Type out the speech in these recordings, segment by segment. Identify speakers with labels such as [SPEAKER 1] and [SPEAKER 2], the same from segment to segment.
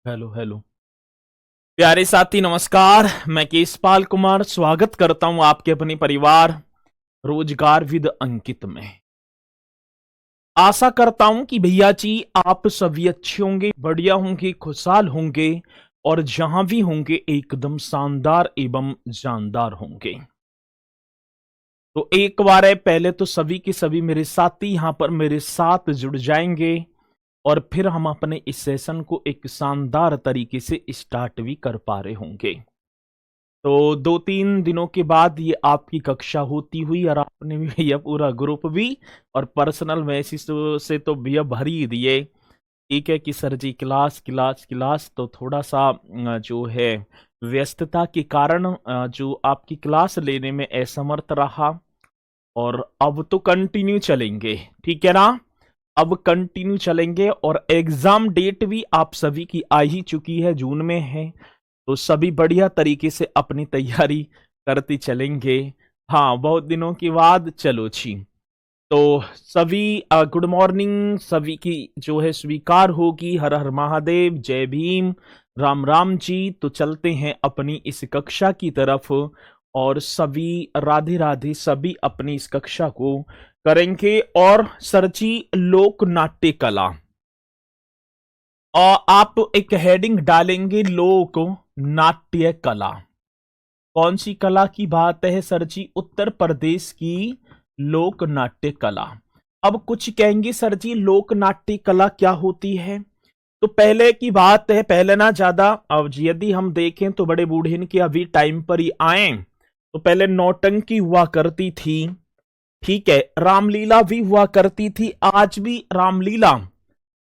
[SPEAKER 1] Hello hello. प्यारे साथी नमस्कार। मैं केशपाल कुमार स्वागत करता हूं आपके अपने परिवार रोजगार विद अंकित में। आशा करता हूं कि भैया जी आप सभी अच्छे होंगे, बढ़िया होंगे, खुशहाल होंगे और जहां भी होंगे एकदम शानदार एवं जानदार होंगे। तो एक बार है, पहले तो सभी के सभी मेरे साथी यहां पर मेरे साथ जुड़ जाएंगे और फिर हम अपने इस सेशन को एक शानदार तरीके से स्टार्ट भी कर पा रहे होंगे। तो 2-3 दिनों के बाद ये आपकी कक्षा होती हुई और आपने भी भैया पूरा ग्रुप भी और पर्सनल मैसेज से तो भैया भर ही दिए। ठीक है कि सर जी क्लास क्लास क्लास, तो थोड़ा सा जो है व्यस्तता के कारण जो आपकी क्लास लेने में असमर्थ रहा। और अब तो कंटिन्यू चलेंगे, ठीक है ना। अब कंटिन्यू चलेंगे और एग्जाम डेट भी आप सभी की आ ही चुकी है, जून में है। तो सभी बढ़िया तरीके से अपनी तैयारी करते चलेंगे। हाँ, बहुत दिनों के बाद चलो छी। तो सभी गुड मॉर्निंग, सभी की जो है स्वीकार होगी। हर हर महादेव, जय भीम, राम राम जी। तो चलते हैं अपनी इस कक्षा की तरफ और सभी राधे राधे, सभी अपनी इस कक्षा को करेंगे। और सर जी लोक नाट्य कला, और आप एक हेडिंग डालेंगे लोक नाट्य कला। कौन सी कला की बात है सर जी? उत्तर प्रदेश की लोक नाट्य कला। अब कुछ कहेंगे सर जी लोक नाट्य कला क्या होती है। तो पहले की बात है, पहले ना ज्यादा, अब यदि हम देखें तो बड़े बूढ़े के अभी टाइम पर ही आए तो पहले नौटंकी हुआ करती थी। ठीक है, रामलीला भी हुआ करती थी, आज भी रामलीला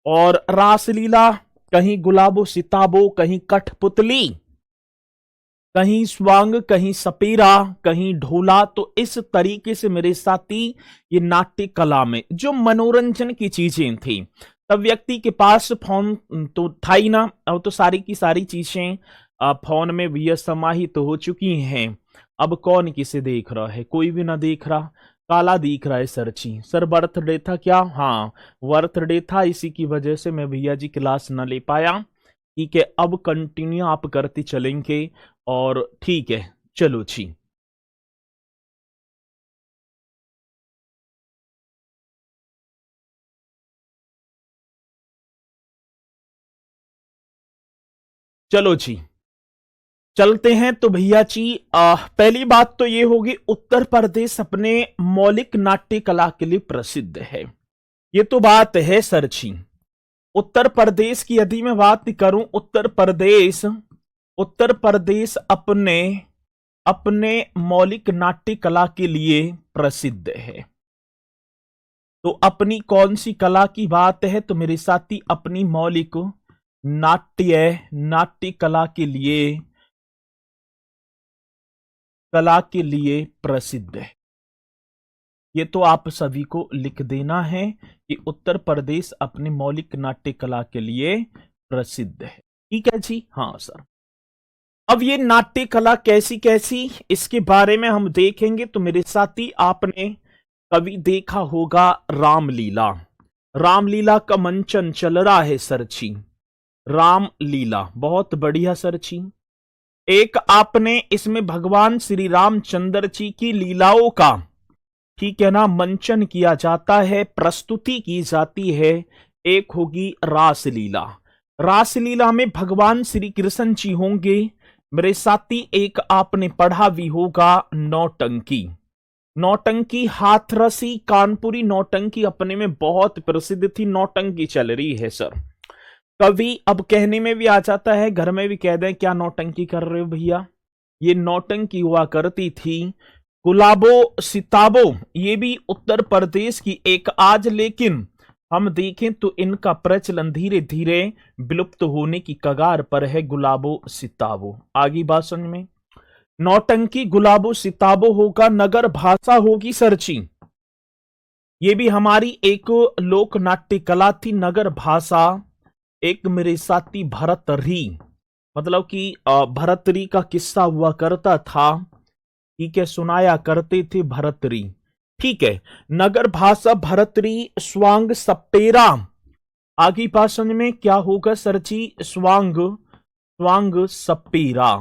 [SPEAKER 1] और रासलीला, कहीं गुलाबो सिताबो, कहीं कठपुतली, कहीं स्वांग, कहीं सपेरा, कहीं ढोला। तो इस तरीके से मेरे साथी ये नाट्य कला में जो मनोरंजन की चीजें थी, तब व्यक्ति के पास फोन तो था ही ना। अब तो सारी की सारी चीजें फोन में भी समाहित तो हो चुकी हैं। अब कौन किसे देख रहा है? कोई भी ना देख रहा। काला दिख रहा है सर जी। सर बर्थडे था क्या? हाँ, बर्थडे था, इसी की वजह से मैं भैया जी क्लास न ले पाया। ठीक है, अब कंटिन्यू आप करते चलेंगे और ठीक है, चलो जी। चलो जी, चलते हैं। तो भैया जी पहली बात तो ये होगी, उत्तर प्रदेश अपने मौलिक नाट्य कला के लिए प्रसिद्ध है। ये तो बात है सर जी। उत्तर प्रदेश की यदि मैं बात करूं, उत्तर प्रदेश अपने अपने मौलिक नाट्य कला के लिए प्रसिद्ध है। तो अपनी कौन सी कला की बात है? तो मेरे साथी अपनी मौलिक नाट्य कला के लिए प्रसिद्ध है। ये तो आप सभी को लिख देना है कि उत्तर प्रदेश अपनी मौलिक नाट्य कला के लिए प्रसिद्ध है। ठीक है जी, हाँ सर। अब ये नाट्य कला कैसी कैसी, इसके बारे में हम देखेंगे। तो मेरे साथी आपने कभी देखा होगा रामलीला। रामलीला का मंचन चल रहा है सर जी। रामलीला बहुत बढ़िया सर जी। एक आपने इसमें भगवान श्री रामचंद्र जी की लीलाओं का, ठीक है ना, मंचन किया जाता है, प्रस्तुति की जाती है। एक होगी रासलीला। रासलीला में भगवान श्री कृष्ण जी होंगे मेरे साथी। एक आपने पढ़ा भी होगा नौटंकी। नौटंकी हाथरसी कानपुरी नौटंकी अपने में बहुत प्रसिद्ध थी। नौटंकी चल रही है सर। कभी अब कहने में भी आ जाता है, घर में भी कह दें क्या नौटंकी कर रहे हो भैया। ये नौटंकी हुआ करती थी। गुलाबो सिताबो, ये भी उत्तर प्रदेश की एक, आज लेकिन हम देखें तो इनका प्रचलन धीरे धीरे विलुप्त होने की कगार पर है। गुलाबो सिताबो, आगे बात समझ में। नौटंकी गुलाबो सिताबो होगा, नगर भाषा होगी सरची। ये भी हमारी एक लोक नाट्य कला थी, नगर भाषा। एक मेरे साथी भरतरी, मतलब कि भरतरी का किस्सा हुआ करता था। ठीक है, सुनाया करते थे भरतरी। ठीक है, नगर भाषा भरतरी, स्वांग सपेरा, आगे बात समझ में क्या होगा सर जी? स्वांग, स्वांग सपेरा,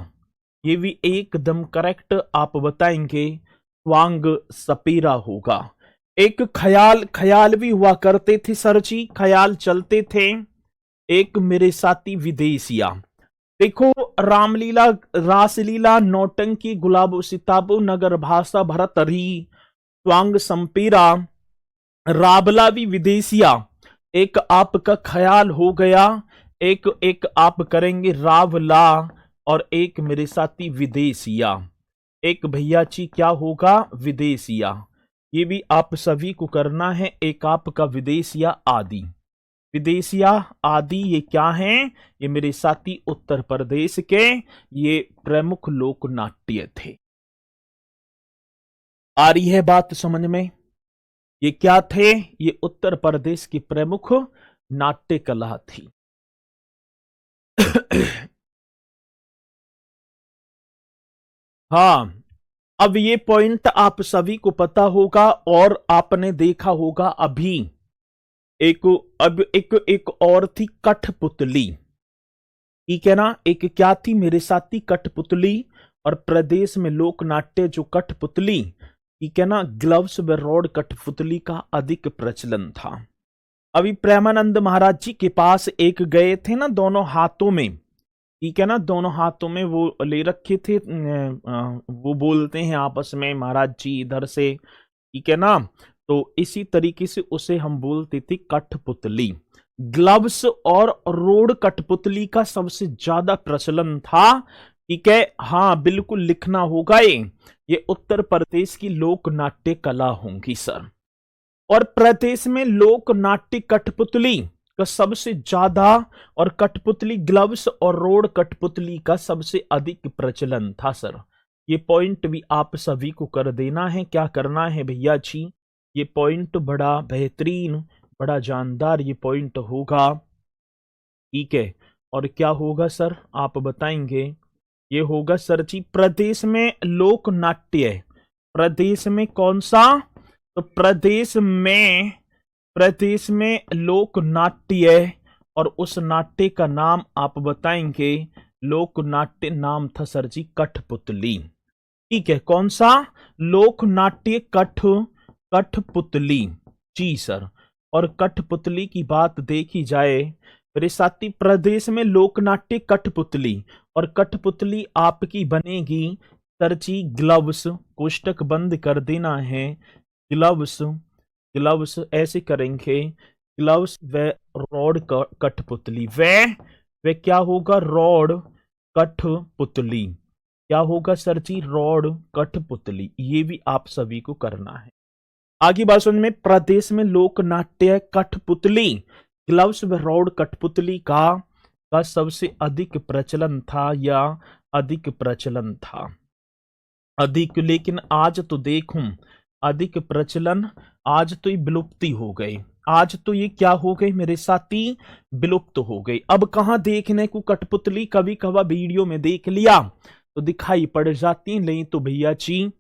[SPEAKER 1] ये भी एकदम करेक्ट आप बताएंगे, स्वांग सपेरा होगा। एक ख्याल, ख्याल भी हुआ करते थे सर जी, ख्याल चलते थे। एक मेरे साथी विदेशिया, देखो रामलीला, रासलीला, नौटंकी, गुलाबो सिताबो, नगर भाषा, भरतरी, स्वांग संपीरा, राबला भी विदेशिया। एक आपका ख्याल हो गया, एक एक आप करेंगे रावला, और एक मेरे साथी विदेशिया। एक भैया जी क्या होगा? विदेशिया। ये भी आप सभी को करना है। एक आपका विदेशिया आदि, विदेशिया आदि ये क्या हैं? ये मेरे साथी उत्तर प्रदेश के ये प्रमुख लोक नाट्य थे। आ रही है बात समझ में? ये क्या थे? ये उत्तर प्रदेश की प्रमुख नाट्य कला थी। हाँ, अब ये पॉइंट आप सभी को पता होगा, और आपने देखा होगा अभी एक, अब एक और थी कठपुतली, ठीक है ना? एक क्या थी मेरे साथी? कठपुतली। और प्रदेश में लोक नाट्य जो कठपुतली, ठीक है ना, ग्लव्स व रॉड कठपुतली का अधिक प्रचलन था। अभी प्रेमानंद महाराज जी के पास एक गए थे ना, दोनों हाथों में, ठीक है ना, दोनों हाथों में वो ले रखे थे, वो बोलते हैं आपस में महाराज जी इधर से, ठीक है ना, तो इसी तरीके से उसे हम बोलते थे कठपुतली। ग्लव्स और रोड कठपुतली का सबसे ज्यादा प्रचलन था, ठीक है। हाँ बिल्कुल लिखना होगा, ये उत्तर प्रदेश की लोक नाट्य कला होंगी सर। और प्रदेश में लोक नाट्य कठपुतली का सबसे ज्यादा, और कठपुतली ग्लव्स और रोड कठपुतली का सबसे अधिक प्रचलन था सर। ये पॉइंट भी आप सभी को कर देना है। क्या करना है भैया जी? ये पॉइंट बड़ा बेहतरीन, बड़ा जानदार ये पॉइंट होगा, ठीक है। और क्या होगा सर आप बताएंगे? ये होगा सर जी प्रदेश में लोक नाट्य, प्रदेश में कौन सा? तो प्रदेश में लोक नाट्य, और उस नाट्य का नाम आप बताएंगे, लोक नाट्य नाम था सर जी कठपुतली, ठीक है। कौन सा? लोक नाट्य कठपुतली, जी सर। और कठपुतली की बात देखी जाए मेरे साथी, प्रदेश में लोक नाट्य कठपुतली, और कठपुतली आपकी बनेगी सर जी ग्लव्स, कोष्टक बंद कर देना है, ग्लव्स, ग्लव्स ऐसे करेंगे, ग्लव्स व रॉड कठपुतली, वे क्या होगा? रॉड कठपुतली, क्या होगा सर जी? रॉड कठपुतली। ये भी आप सभी को करना है। आगे बात समझ में, प्रदेश में लोक नाट्य कठपुतली, ग्लव्स व रॉड कठपुतली का सबसे अधिक प्रचलन था, या अधिक प्रचलन था, अधिक। लेकिन आज तो देखूं अधिक प्रचलन, आज तो ये विलुप्ति हो गई, आज तो ये क्या हो गई मेरे साथी? विलुप्त हो गई। अब कहां देखने को कठपुतली? कभी कभार वीडियो में देख लिया तो दिखाई पड़ जाती, नहीं तो भैया जी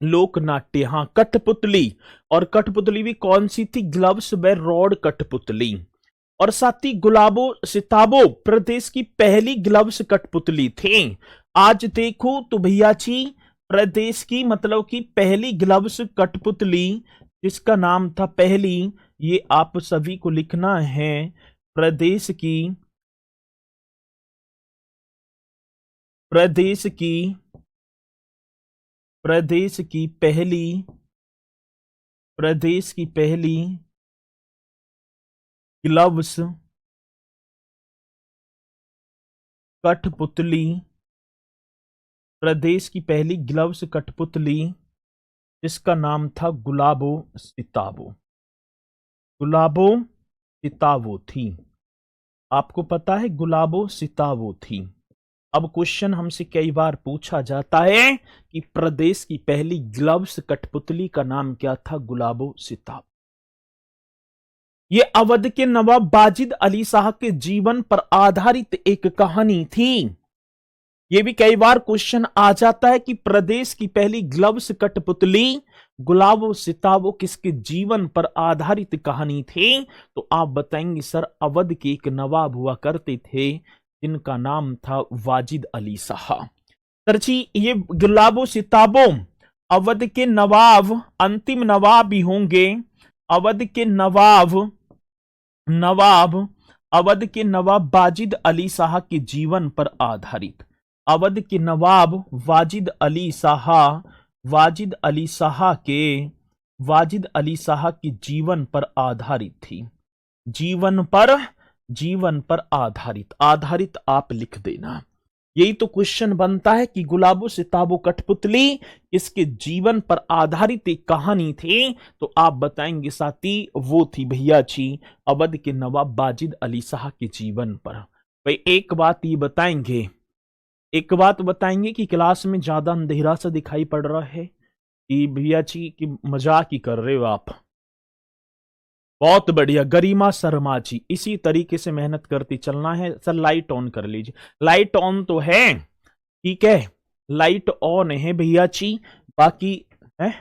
[SPEAKER 1] लोक नाट्य, हाँ कठपुतली। और कठपुतली भी कौन सी थी? ग्लव्स व रॉड कठपुतली। और साथ ही गुलाबो सिताबो प्रदेश की पहली ग्लव्स कठपुतली थे। आज देखो तो भैया जी प्रदेश की मतलब की पहली ग्लव्स कठपुतली, जिसका नाम था पहली, ये आप सभी को लिखना है, प्रदेश की, प्रदेश की, प्रदेश की पहली, प्रदेश की पहली ग्लव्स कठपुतली, प्रदेश की पहली ग्लव्स कठपुतली, जिसका नाम था गुलाबो सिताबो, गुलाबो सिताबो थी। आपको पता है गुलाबो सिताबो थी। अब क्वेश्चन हमसे कई बार पूछा जाता है कि प्रदेश की पहली ग्लव्स कठपुतली का नाम क्या था? गुलाबो सिताबो। ये अवध के नवाब वाजिद अली शाह के जीवन पर आधारित एक कहानी थी। ये भी कई बार क्वेश्चन आ जाता है कि प्रदेश की पहली ग्लव्स कठपुतली गुलाबो सिताबो किसके जीवन पर आधारित कहानी थी? तो आप बताएंगे सर अवध के एक नवाब हुआ करते थे जिनका नाम था वाजिद अली शाह। सर जी ये गुलाबो सिताबो अवध के नवाब, अंतिम नवाब भी होंगे, अवध के अवध के नवाब वाजिद अली शाह के जीवन पर आधारित, अवध के नवाब वाजिद अली शाह के जीवन पर आधारित थी। जीवन पर आधारित आप लिख देना। यही तो क्वेश्चन बनता है कि गुलाबो सिताबो कठपुतली इसके जीवन पर आधारित एक कहानी थी। तो आप बताएंगे साथी वो थी भैया जी अवध के नवाब वाजिद अली शाह के जीवन पर। भाई एक बात बताएंगे कि क्लास में ज्यादा अंधेरा सा दिखाई पड़ रहा है कि भैया जी की मजाक ही कर रहे हो आप? बहुत बढ़िया गरिमा शर्मा जी, इसी तरीके से मेहनत करती चलना है। सर लाइट ऑन कर लीजिए। लाइट ऑन तो है, ठीक है, लाइट ऑन है भैया जी। बाकी है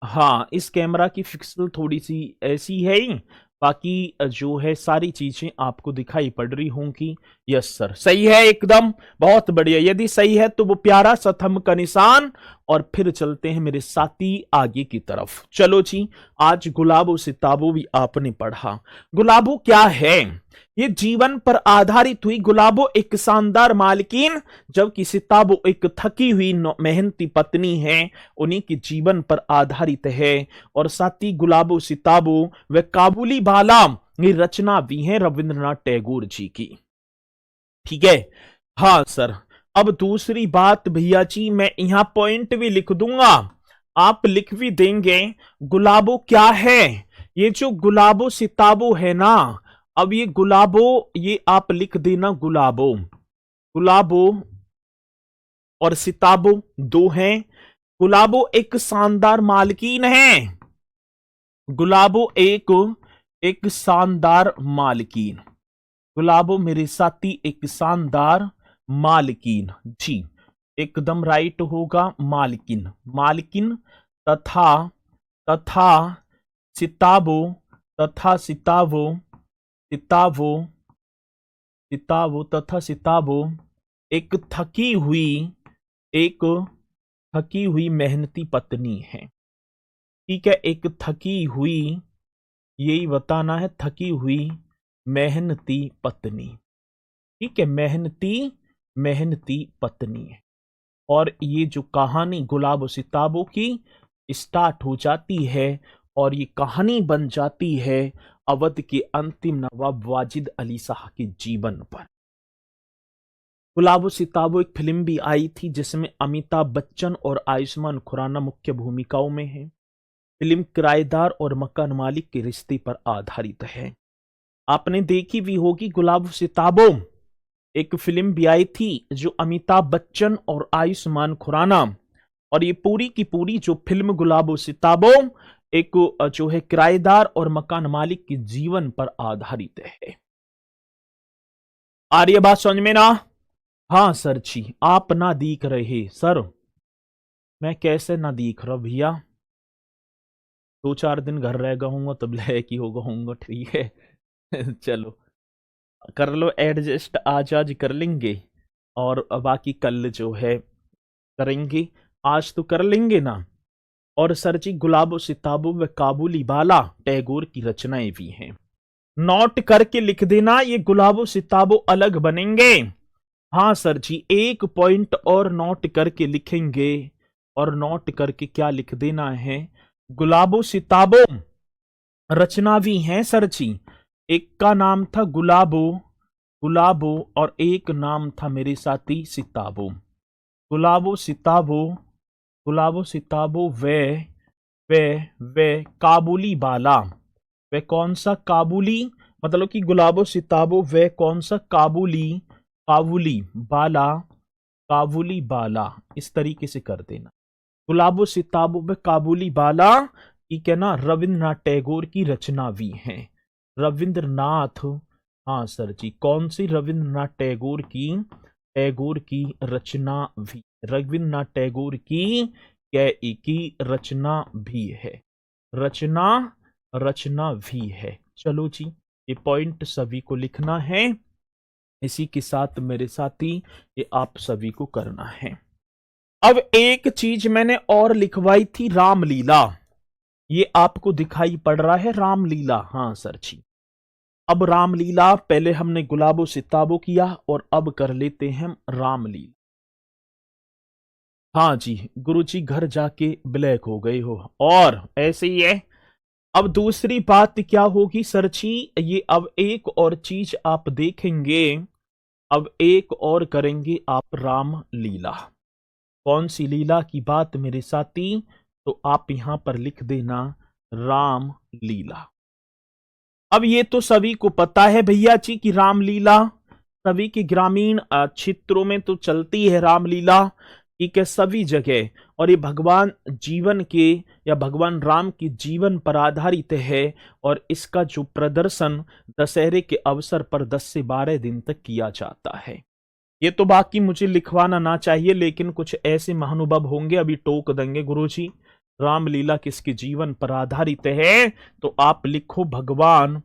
[SPEAKER 1] हाँ, इस कैमरा की पिक्सल थोड़ी सी ऐसी है ही, बाकी जो है सारी चीजें आपको दिखाई पड़ रही होंगी। यस सर सही है एकदम, बहुत बढ़िया। यदि सही है तो वो प्यारा सा थंब का निशान, और फिर चलते हैं मेरे साथी आगे की तरफ। चलो जी, आज गुलाबो सिताबो भी आपने पढ़ा। गुलाबो क्या है? ये जीवन पर आधारित हुई। गुलाबो एक शानदार मालकिन, जबकि सिताबो एक थकी हुई मेहनती पत्नी है। उन्हीं के जीवन पर आधारित है। और साथी गुलाबो सिताबो व काबुली बाला ये रचना भी है रविंद्रनाथ टैगोर जी की, ठीक है। हाँ सर, अब दूसरी बात भैया जी मैं यहां पॉइंट भी लिख दूंगा, आप लिख भी देंगे। गुलाबो क्या है? ये जो गुलाबो सिताबो है ना, अब ये गुलाबो ये आप लिख देना। गुलाबो और सिताबो दो हैं। गुलाबो एक शानदार मालकिन है। गुलाबो एक शानदार मालकिन। गुलाबो मेरे साथी एक शानदार मालकिन जी, एकदम राइट होगा। मालकिन तथा सिताबो एक थकी हुई मेहनती पत्नी है, ठीक है। एक थकी हुई, यही बताना है, थकी हुई मेहनती पत्नी, ठीक है। मेहनती पत्नी है। और ये जो कहानी गुलाबो सिताबो की स्टार्ट हो जाती है और ये कहानी बन जाती है अवध के अंतिम नवाब वाजिद अली शाह के जीवन पर। गुलाबो सिताबो एक फिल्म भी आई थी जिसमें अमिताभ बच्चन और आयुष्मान खुराना मुख्य भूमिकाओं में है। फिल्म किराएदार और मकान मालिक के रिश्ते पर आधारित है। आपने देखी भी होगी गुलाबो सिताबो, एक फिल्म भी आई थी जो अमिताभ बच्चन और आयुष्मान खुराना, और ये पूरी की पूरी जो फिल्म गुलाबो सिताबो एक जो है किराएदार और मकान मालिक के जीवन पर आधारित है। आ रही है बात समझ में ना? हाँ सर जी, आप ना दिख रहे सर। मैं कैसे ना दिख रहा भैया? 2-4 दिन घर रह गऊंगा तब लय की हो गऊंगा, ठीक है। चलो कर लो एडजस्ट, आज कर लेंगे और बाकी कल जो है करेंगे, आज तो कर लेंगे ना। और सर जी गुलाबो सिताबो व काबुली बाला टैगोर की रचनाएं भी हैं। नोट करके लिख देना, ये गुलाबो सिताबो अलग बनेंगे। हाँ सर जी, एक पॉइंट और नोट करके लिखेंगे, और नोट करके क्या लिख देना है? गुलाबो सिताबो रचना भी हैं सर जी। एक का नाम था गुलाबो और एक नाम था मेरे साथी सिताबो। गुलाबो सिताबो वे काबुली बाला। वे कौन सा काबुली? मतलब कि गुलाबो सिताबो वे कौन सा काबुली बाला, इस तरीके से कर देना। गुलाबो सिताबो वे काबुली बाला, ठीक है ना। रविंद्रनाथ टैगोर की रचना भी है। रविंद्रनाथ, हाँ सर जी, कौन सी? रविंद्रनाथ टैगोर की, टैगोर की रचना भी, रविन्द्रनाथ टैगोर की रचना भी है, रचना भी है। चलो जी, ये पॉइंट सभी को लिखना है। इसी के साथ मेरे साथी ये आप सभी को करना है। अब एक चीज मैंने और लिखवाई थी, रामलीला। ये आपको दिखाई पड़ रहा है रामलीला? हाँ सर जी। अब रामलीला पहले हमने गुलाबो सिताबो किया और अब कर लेते हैं रामलीला। हाँ जी गुरुजी, घर जाके ब्लैक हो गए हो, और ऐसे ही है। अब दूसरी बात क्या होगी सर जी, ये अब एक और चीज आप देखेंगे, अब एक और करेंगे आप रामलीला। कौन सी लीला की बात मेरे साथी? तो आप यहां पर लिख देना रामलीला। अब ये तो सभी को पता है भैया जी कि रामलीला सभी के ग्रामीण क्षेत्रों में तो चलती है रामलीला, ठीक है, सभी जगह। और ये भगवान जीवन के या भगवान राम के जीवन पर आधारित है, और इसका जो प्रदर्शन दशहरे के अवसर पर 10 से 12 दिन तक किया जाता है। ये तो बाकी मुझे लिखवाना ना चाहिए, लेकिन कुछ ऐसे महानुभव होंगे अभी टोक देंगे गुरुजी रामलीला किसके जीवन पर आधारित है, तो आप लिखो भगवान,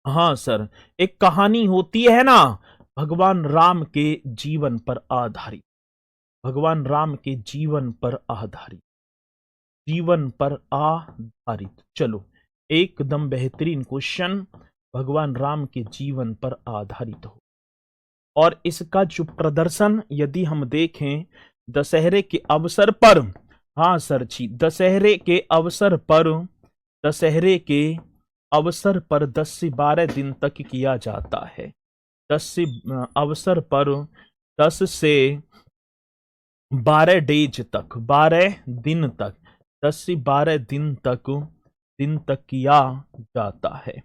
[SPEAKER 1] हाँ सर, एक कहानी होती है ना भगवान राम के जीवन पर आधारित, भगवान राम के जीवन पर आधारित, जीवन पर आधारित। चलो, एकदम बेहतरीन क्वेश्चन, भगवान राम के जीवन पर आधारित हो। और इसका जो प्रदर्शन यदि हम देखें दशहरे के अवसर पर, हाँ सर जी, दशहरे के अवसर पर, दशहरे के अवसर पर 10 से 12 दिन तक किया जाता है। 10 से अवसर पर 10 से 12 डेज तक, 12 दिन तक, 10 से 12 दिन तक किया जाता है।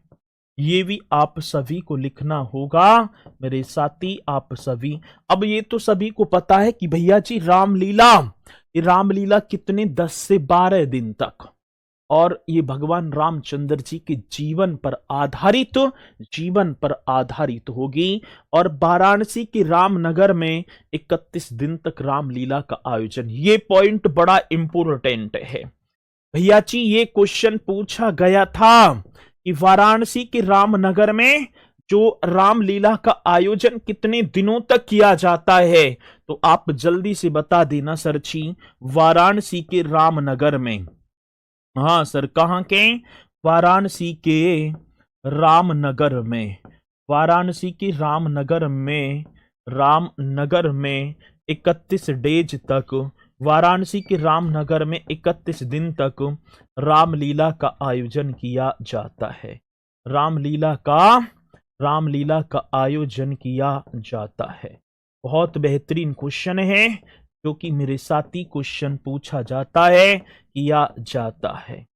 [SPEAKER 1] ये भी आप सभी को लिखना होगा मेरे साथी, आप सभी। अब ये तो सभी को पता है कि भैया जी रामलीला, ये रामलीला कितने 10 से 12 दिन तक, और ये भगवान रामचंद्र जी के जीवन पर आधारित होगी। और वाराणसी के रामनगर में 31 दिन तक रामलीला का आयोजन। ये पॉइंट बड़ा इंपोर्टेंट है भैया जी, ये क्वेश्चन पूछा गया था कि वाराणसी के रामनगर में जो रामलीला का आयोजन कितने दिनों तक किया जाता है, तो आप जल्दी से बता देना सर जी। वाराणसी के रामनगर में, हाँ सर, कहां के? वाराणसी के रामनगर में, वाराणसी के रामनगर में 31 डेज तक, वाराणसी के रामनगर में 31 दिन तक रामलीला का आयोजन किया जाता है। रामलीला का आयोजन किया जाता है। बहुत बेहतरीन क्वेश्चन है, जो कि मेरे साथी क्वेश्चन पूछा जाता है, किया जाता है।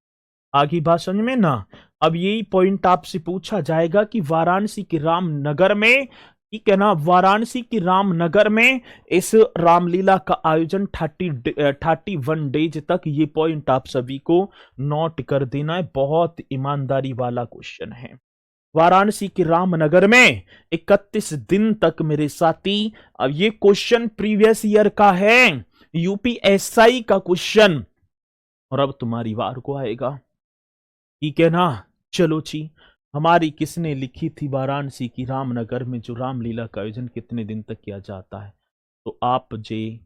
[SPEAKER 1] आगे बात समझ में ना? अब यही पॉइंट आपसे पूछा जाएगा कि वाराणसी के रामनगर में, ठीक है ना, वाराणसी के रामनगर में इस रामलीला का आयोजन 31 डेज तक। ये पॉइंट आप सभी को नोट कर देना है, बहुत ईमानदारी वाला क्वेश्चन है। वाराणसी के रामनगर में 31 दिन तक मेरे साथी। अब ये क्वेश्चन प्रीवियस ईयर का है, यूपीएसआई का क्वेश्चन, और अब तुम्हारी बार को आएगा, ठीक है ना। चलो जी, हमारी किसने लिखी थी वाराणसी की रामनगर में जो रामलीला का आयोजन कितने दिन तक किया जाता है? तो आप जे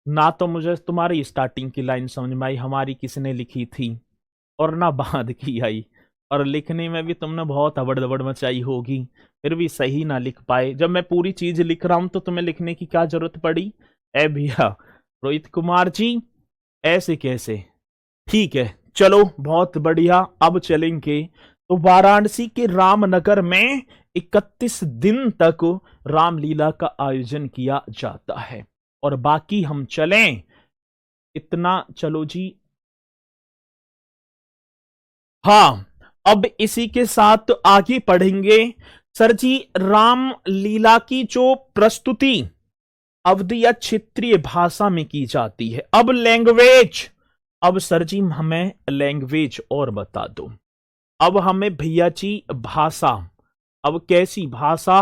[SPEAKER 1] ना, तो मुझे तुम्हारी स्टार्टिंग की लाइन समझ में आई, हमारी किसने लिखी थी, और ना बाद की आई, और लिखने में भी तुमने बहुत हबड़ मचाई होगी, फिर भी सही ना लिख पाए। जब मैं पूरी चीज लिख रहा हूं तो तुम्हें लिखने की क्या जरूरत पड़ी? ए भैया रोहित कुमार जी, ऐसे कैसे? ठीक है, चलो बहुत बढ़िया। अब चलेंगे तो वाराणसी के रामनगर में 31 दिन तक रामलीला का आयोजन किया जाता है। और बाकी हम चलें इतना, चलो जी, हाँ, अब इसी के साथ आगे पढ़ेंगे। सर जी, रामलीला की जो प्रस्तुति अवधी या क्षेत्रीय भाषा में की जाती है। अब लैंग्वेज, अब सर जी हमें लैंग्वेज और बता दो। अब हमें भैया जी भाषा, अब कैसी भाषा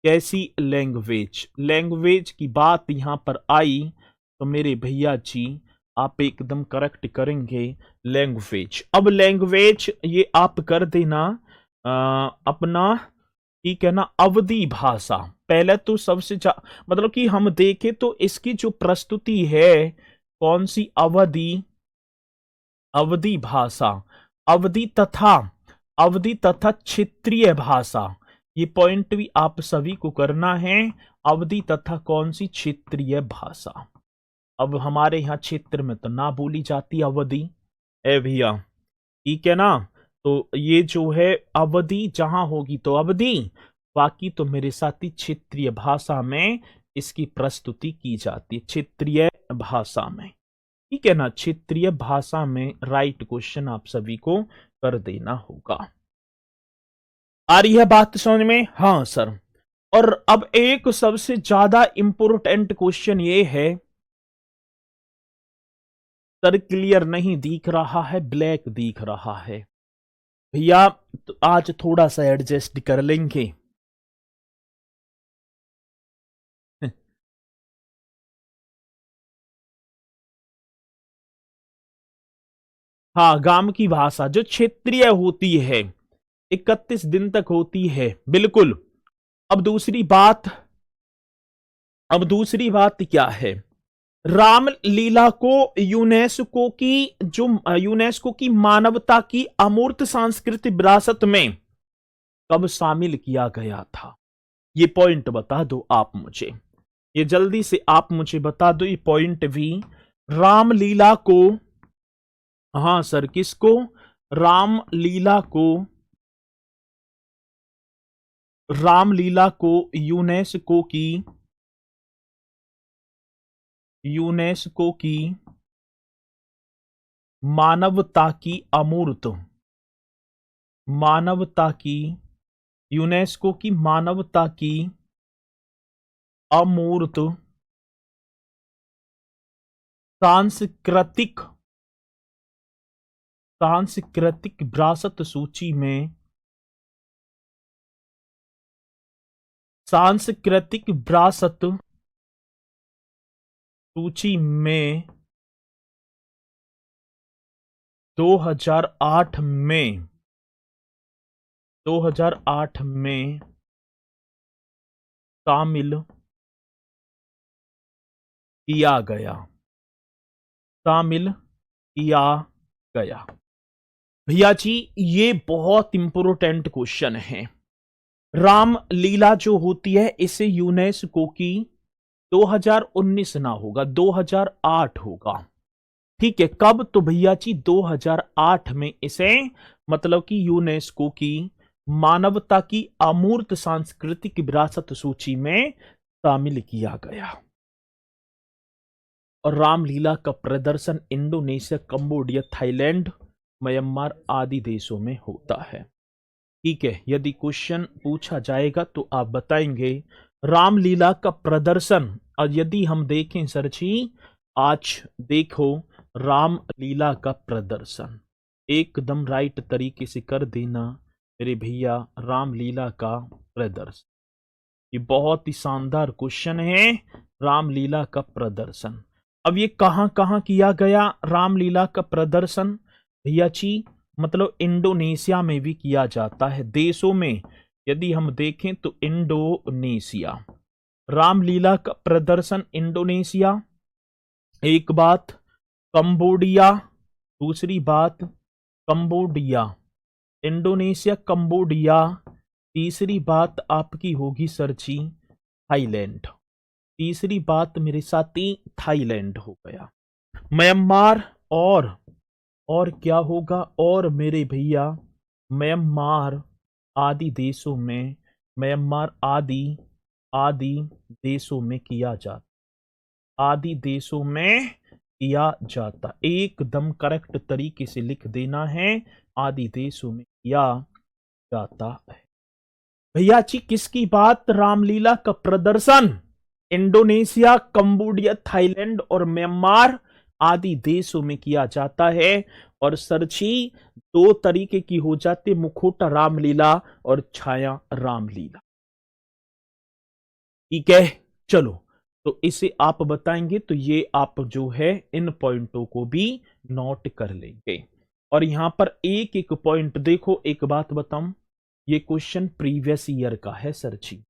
[SPEAKER 1] कैसी लैंग्वेज, लैंग्वेज की बात यहां पर आई तो मेरे भैया जी आप एकदम करेक्ट करेंगे लैंग्वेज। अब लैंग्वेज ये आप कर देना अपना, ठीक है ना, अवधी भाषा। पहले तो सबसे मतलब कि हम देखें तो इसकी जो प्रस्तुति है कौन सी, अवधि, अवधि भाषा, अवधि तथा, अवधि तथा क्षेत्रीय भाषा, ये पॉइंट भी आप सभी को करना है। अवधि तथा कौन सी, क्षेत्रीय भाषा। अब हमारे यहाँ क्षेत्र में तो ना बोली जाती अवधि, ए भैया, ठीक है ना। तो ये जो है अवधि जहां होगी तो अवधि, बाकी तो मेरे साथी क्षेत्रीय भाषा में इसकी प्रस्तुति की जाती है, क्षेत्रीय भाषा में, ठीक है ना। क्षेत्रीय भाषा में राइट क्वेश्चन आप सभी को कर देना होगा। आ रही है बात समझ में? हाँ सर। और अब एक सबसे ज्यादा इंपोर्टेंट क्वेश्चन ये है, सर क्लियर नहीं दिख रहा है, ब्लैक दिख रहा है भैया, तो आज थोड़ा सा एडजस्ट कर लेंगे। हाँ, गांव की भाषा जो क्षेत्रीय होती है 31 दिन तक होती है, बिल्कुल। अब दूसरी बात, अब दूसरी बात क्या है, रामलीला को यूनेस्को की, जो यूनेस्को की मानवता की अमूर्त सांस्कृतिक विरासत में कब शामिल किया गया था, ये पॉइंट बता दो आप मुझे, ये जल्दी से आप मुझे बता दो ये पॉइंट भी। रामलीला को, हाँ सर, किसको, रामलीला को, रामलीला को यूनेस्को की, यूनेस्को की मानवता की अमूर्त, मानवता की, यूनेस्को की मानवता की अमूर्त सांस्कृतिक, सांस्कृतिक विरासत सूची में, सांस्कृतिक विरासत सूची में 2008 में, 2008 में शामिल किया गया, शामिल किया गया। भैया जी ये बहुत इंपोर्टेंट क्वेश्चन है। रामलीला जो होती है इसे यूनेस्को की 2019 ना होगा, 2008 होगा, ठीक है। कब, तो भैया जी 2008 में इसे, मतलब कि यूनेस्को की मानवता की अमूर्त सांस्कृतिक विरासत सूची में शामिल किया गया। और रामलीला का प्रदर्शन इंडोनेशिया, कंबोडिया, थाईलैंड, म्यांमार आदि देशों में होता है, ठीक है। यदि क्वेश्चन पूछा जाएगा तो आप बताएंगे रामलीला का प्रदर्शन। और यदि हम देखें सर जी, आज देखो रामलीला का प्रदर्शन, एकदम राइट तरीके से कर देना मेरे भैया, रामलीला का प्रदर्शन, ये बहुत ही शानदार क्वेश्चन है, रामलीला का प्रदर्शन। अब ये कहां कहां किया गया रामलीला का प्रदर्शन भैया जी, मतलब इंडोनेशिया में भी किया जाता है, देशों में यदि हम देखें तो इंडोनेशिया, रामलीला का प्रदर्शन इंडोनेशिया, एक बात, कंबोडिया, दूसरी बात कंबोडिया, इंडोनेशिया, कंबोडिया, तीसरी बात आपकी होगी सर जी थाईलैंड, तीसरी बात मेरे साथी थाईलैंड हो गया, म्यांमार, और क्या होगा, और मेरे भैया म्यांमार आदि देशों में, म्यांमार आदि आदि देशों में किया जाता, आदि देशों में किया जाता, एकदम करेक्ट तरीके से लिख देना है, आदि देशों में किया जाता है। भैया जी किसकी बात, रामलीला का प्रदर्शन इंडोनेशिया, कंबोडिया, थाईलैंड और म्यांमार आदि देशों में किया जाता है। और सरची दो तरीके की हो जाती, मुखोटा रामलीला और छाया रामलीला। ठीक है, चलो तो इसे आप बताएंगे तो ये आप जो है इन पॉइंटों को भी नोट कर लेंगे। और यहां पर एक एक पॉइंट देखो, एक बात बताऊं, ये क्वेश्चन प्रीवियस ईयर का है सर जी,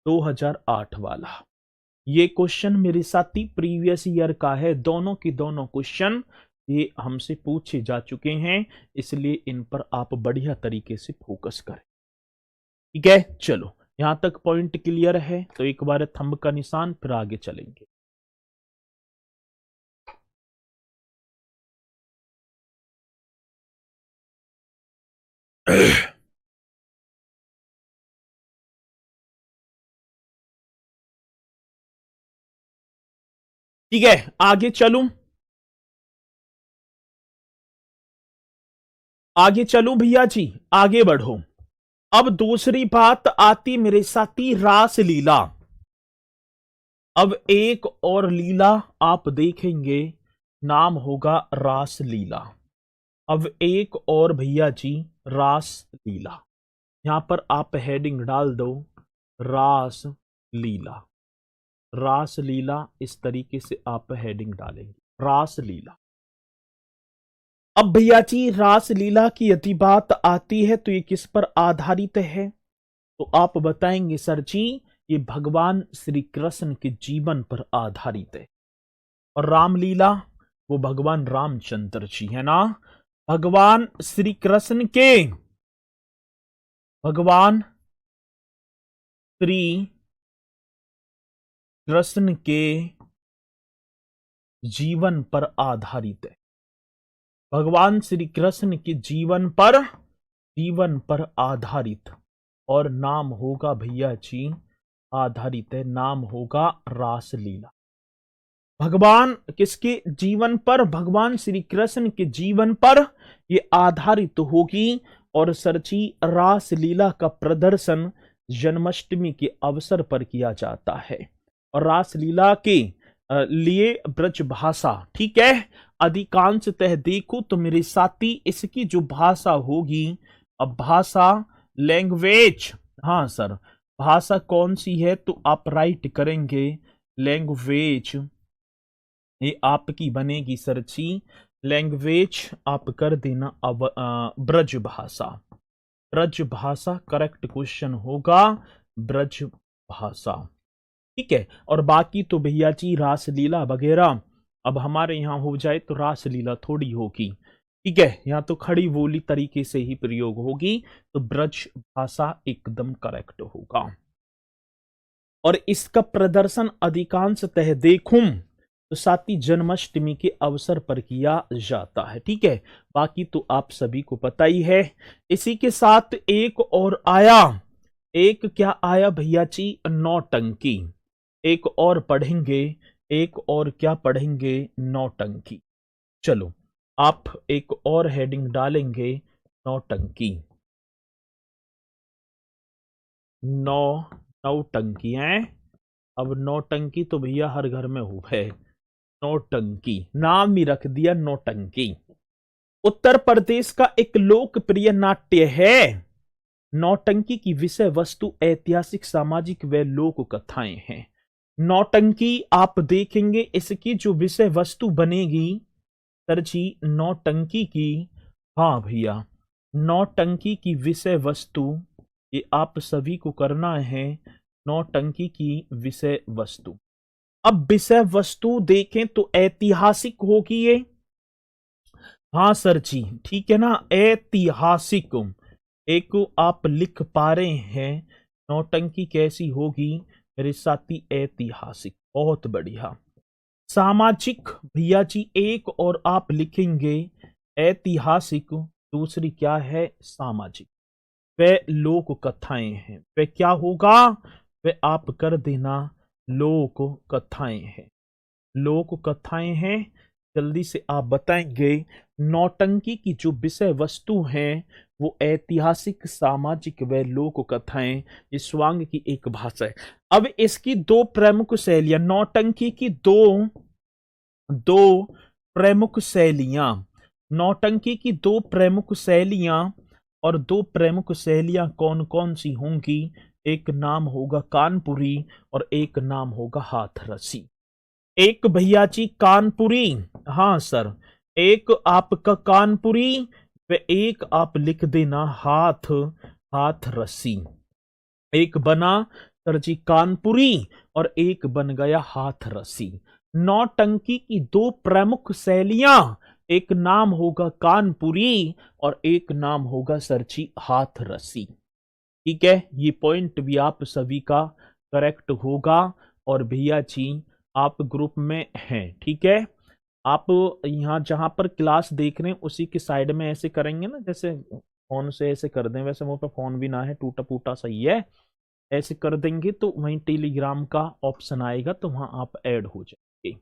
[SPEAKER 1] 2008 वाला। ये क्वेश्चन मेरे साथी प्रीवियस ईयर का है, दोनों की दोनों क्वेश्चन ये हमसे पूछे जा चुके हैं, इसलिए इन पर आप बढ़िया तरीके से फोकस करें। ठीक है, चलो यहां तक पॉइंट क्लियर है, तो एक बार थंब का निशान, फिर आगे चलेंगे। ठीक है, आगे चलूं, आगे चलूं भैया जी, आगे बढ़ो। अब दूसरी बात आती मेरे साथी रास लीला। अब एक और लीला आप देखेंगे, नाम होगा रास लीला। अब एक और भैया जी रास लीला, यहां पर आप हेडिंग डाल दो रास लीला। रास लीला इस तरीके से आप हेडिंग डालेंगे, रास लीला। अब भैया जी रास लीला की यदि बात आती है तो ये किस पर आधारित है, तो आप बताएंगे सर जी ये भगवान श्री कृष्ण के जीवन पर आधारित है। और रामलीला वो भगवान रामचंद्र जी है ना, भगवान श्री कृष्ण के, भगवान श्री कृष्ण के जीवन पर आधारित है। भगवान श्री कृष्ण के जीवन पर आधारित, और नाम होगा भैया जी आधारित है, नाम होगा रासलीला। भगवान किसके जीवन पर, भगवान श्री कृष्ण के जीवन पर ये आधारित होगी। और सरची रासलीला का प्रदर्शन जन्माष्टमी के अवसर पर किया जाता है। और रासलीला के लिए ब्रज भाषा, ठीक है, अधिकांशतः देखो तो मेरे साथी इसकी जो भाषा होगी, अब भाषा लैंग्वेज, हाँ सर भाषा कौन सी है, तो आप राइट करेंगे लैंग्वेज, ये आपकी बनेगी सरची लैंग्वेज, आप कर देना अब ब्रज भाषा। ब्रज भाषा करेक्ट क्वेश्चन होगा, ब्रज भाषा। ठीक है, और बाकी तो भैया जी रासलीला वगैरह अब हमारे यहाँ हो जाए तो रासलीला थोड़ी होगी। ठीक है, यहाँ तो खड़ी बोली तरीके से ही प्रयोग होगी, तो ब्रज भाषा एकदम करेक्ट होगा। और इसका प्रदर्शन अधिकांशतः देखूं तो साथी जन्माष्टमी के अवसर पर किया जाता है। ठीक है, बाकी तो आप सभी को पता ही है। इसी के साथ एक और आया, एक क्या आया भैया जी, नौटंकी। एक और पढ़ेंगे, एक और क्या पढ़ेंगे, नौटंकी। चलो आप एक और हेडिंग डालेंगे नौटंकी। नौटंकी है, अब नौटंकी तो भैया हर घर में हो है, नौटंकी नाम ही रख दिया नौटंकी। उत्तर प्रदेश का एक लोकप्रिय नाट्य है। नौटंकी की विषय वस्तु ऐतिहासिक, सामाजिक व लोक कथाएं हैं। नौटंकी आप देखेंगे इसकी जो विषय वस्तु बनेगी तरजी नौटंकी की, हाँ भैया नौटंकी की विषय वस्तु, ये आप सभी को करना है, नौटंकी की विषय वस्तु। अब विषय वस्तु देखें तो ऐतिहासिक होगी ये, हाँ सर जी ठीक है ना, ऐतिहासिक एक आप लिख पा रहे हैं, नौटंकी कैसी होगी मेरे साथी, ऐतिहासिक, बहुत बढ़िया। सामाजिक भैया जी एक और आप लिखेंगे ऐतिहासिक, दूसरी क्या है सामाजिक, वे लोक कथाएं हैं, वे क्या होगा, वे आप कर देना लोक कथाएं हैं, लोक कथाएं हैं। जल्दी से आप बताएंगे नौटंकी की जो विषय वस्तु है वो ऐतिहासिक, सामाजिक व लोक कथाएं, ये स्वांग की एक भाषा है। अब इसकी दो प्रमुख शैलियां, नौटंकी की दो प्रमुख शैलियां, नौटंकी की दो प्रमुख शैलियां, और दो प्रमुख शैलियां कौन कौन सी होंगी एक नाम होगा कानपुरी और एक नाम होगा हाथरसी। एक भैया जी कानपुरी, हाँ सर, एक आपका कानपुरी व एक आप लिख देना हाथरसी। एक बना सर जी कानपुरी और एक बन गया हाथरसी। नौटंकी की दो प्रमुख शैलियां, एक नाम होगा कानपुरी और एक नाम होगा सर जी हाथरसी। ठीक है, ये पॉइंट भी आप सभी का करेक्ट होगा। और भैया जी आप ग्रुप में हैं, ठीक है। आप यहाँ जहां पर क्लास देख रहे हैं उसी के साइड में ऐसे करेंगे ना, जैसे फोन से ऐसे कर दें, वैसे मुंह पे फोन भी ना है, टूटा फूटा सही है, ऐसे कर देंगे तो वहीं टेलीग्राम का ऑप्शन आएगा, तो वहां आप ऐड हो जाएंगे।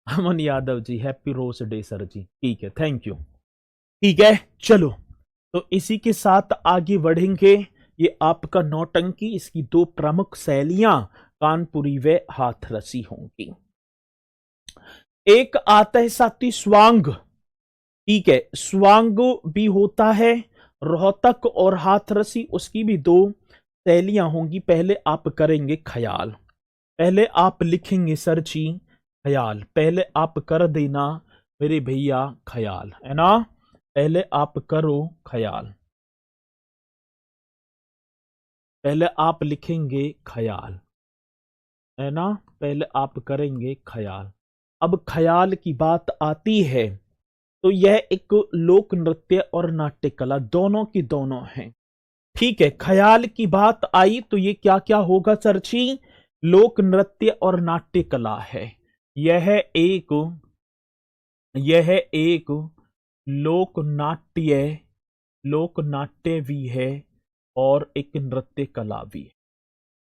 [SPEAKER 1] अमन Yadav ji happy rose day sir जी, ठीक है, थैंक यू। ठीक है, चलो तो इसी के साथ आगे बढ़ेंगे। ये आपका नौटंकी, इसकी दो प्रमुख शैलियां कानपुरी व हाथरसी होंगी। एक आता है साथी स्वांग, ठीक है, स्वांग भी होता है, रोहतक और हाथरसी उसकी भी दो शैलियां होंगी। पहले आप करेंगे ख्याल, पहले आप लिखेंगे सर जी ख्याल, पहले आप कर देना मेरे भैया ख्याल, है ना, पहले आप करो ख्याल, पहले आप लिखेंगे ख्याल, है ना, पहले आप करेंगे ख्याल। अब ख्याल की बात आती है तो यह एक लोक नृत्य और नाट्य कला दोनों की दोनों है। ठीक है, ख्याल की बात आई तो ये क्या क्या होगा सर जी, लोक नृत्य और नाट्य कला है। यह एक लोक नाट्य भी है और एक नृत्य कला भी है।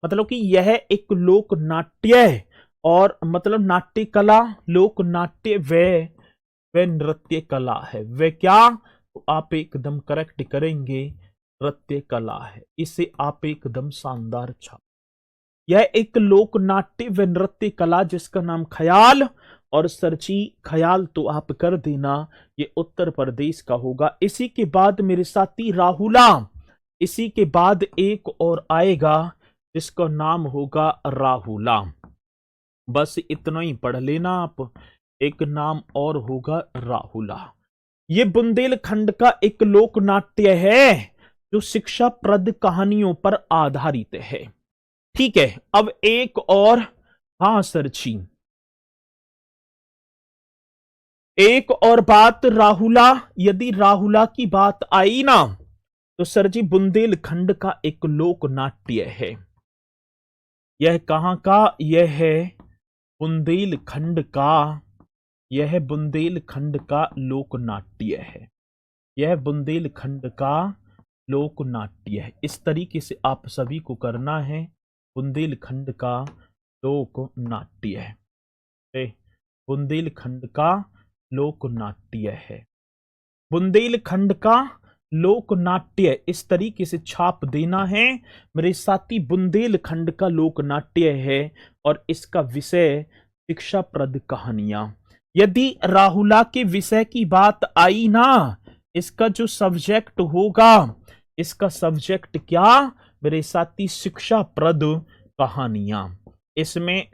[SPEAKER 1] मतलब कि यह एक लोक नाट्य है और मतलब नाट्य कला, लोक नाट्य वे नृत्य कला है। वे क्या, तो आप एकदम करेक्ट करेंगे, नृत्य कला है। इसे आप एकदम शानदार छाप। यह एक लोक नाट्य व नृत्य कला जिसका नाम ख्याल, और सरची ख्याल तो आप कर देना, ये उत्तर प्रदेश का होगा। इसी के बाद मेरे साथी राहुला, इसी के बाद एक और आएगा जिसका नाम होगा राहुला। बस इतना ही पढ़ लेना आप, एक नाम और होगा राहुला। ये बुंदेलखंड का एक लोक नाट्य है जो शिक्षाप्रद कहानियों पर आधारित है। ठीक है, अब एक और, हाँ सर जी, एक और बात राहुला, यदि राहुला की बात आई ना तो सर जी बुंदेलखंड का एक लोक नाट्य है। यह कहां का, यह है बुंदेलखंड का, यह बुंदेलखंड का लोक नाट्य है। यह बुंदेलखंड का लोक नाट्य है। इस तरीके से आप सभी को करना है, बुंदेलखंड का लोक नाट्य है, बुंदेलखंड का लोक नाट्य है, बुंदेलखंड का लोक नाट्य, इस तरीके से छाप देना है मेरे साथी। बुंदेलखंड का लोक नाट्य है और इसका विषय शिक्षाप्रद कहानियां। यदि राहुला के विषय की बात आई ना, इसका जो सब्जेक्ट होगा, इसका सब्जेक्ट क्या मेरे साथी, शिक्षाप्रद कहानियां। इसमें